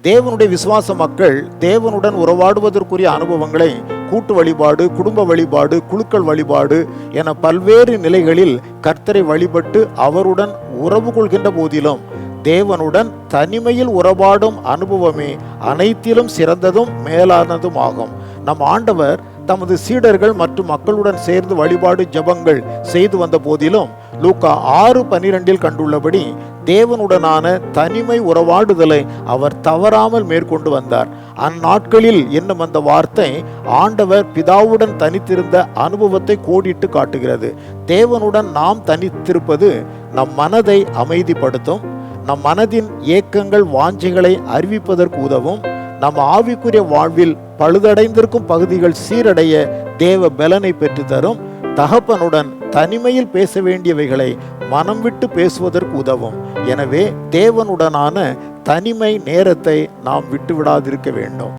தேவனுடைய விசுவாச மக்கள் தேவனுடன் உறவாடுவதற்குரிய அனுபவங்களை கூட்டு வழிபாடு, குடும்ப வழிபாடு, குழுக்கள் வழிபாடு என பல்வேறு நிலைகளில் கர்த்தரை வழிபட்டு அவருடன் உறவு கொள்கின்ற போதிலும் தேவனுடன் தனிமையில் உறவாடும் அனுபவமே அனைத்திலும் சிறந்ததும் மேலானதும் ஆகும். நம் ஆண்டவர் தமது சீடர்கள் மற்றும் மக்களுடன் சேர்ந்து வழிபாடு ஜெபங்கள் செய்து வந்த போதிலும் லூக்கா 6:12 கண்டுள்ளபடி தேவனுடனான தனிமை உறவாடுதலை அவர் தவறாமல் மேற்கொண்டு வந்தார். அந்நாட்களில் என்னும் அந்த வார்த்தை ஆண்டவர் பிதாவுடன் தனித்திருந்த அனுபவத்தை கோடிட்டு காட்டுகிறது. தேவனுடன் நாம் தனித்திருப்பது நம் மனதை அமைதிப்படுத்தும், நம் மனதின் ஏக்கங்கள் வாஞ்சைகளை அறிவிப்பதற்கு உதவும், நம் ஆவிக்குரிய வாழ்வில் பழுதடைந்திருக்கும் பகுதிகள் சீரடைய தேவ பலனை பெற்று தரும், தகப்பனுடன் தனிமையில் பேச வேண்டியவைகளை மனம் விட்டு பேசுவதற்கு உதவும். எனவே தேவனுடனான தனிமை நேரத்தை நாம் விட்டுவிடாதிருக்க வேண்டும்.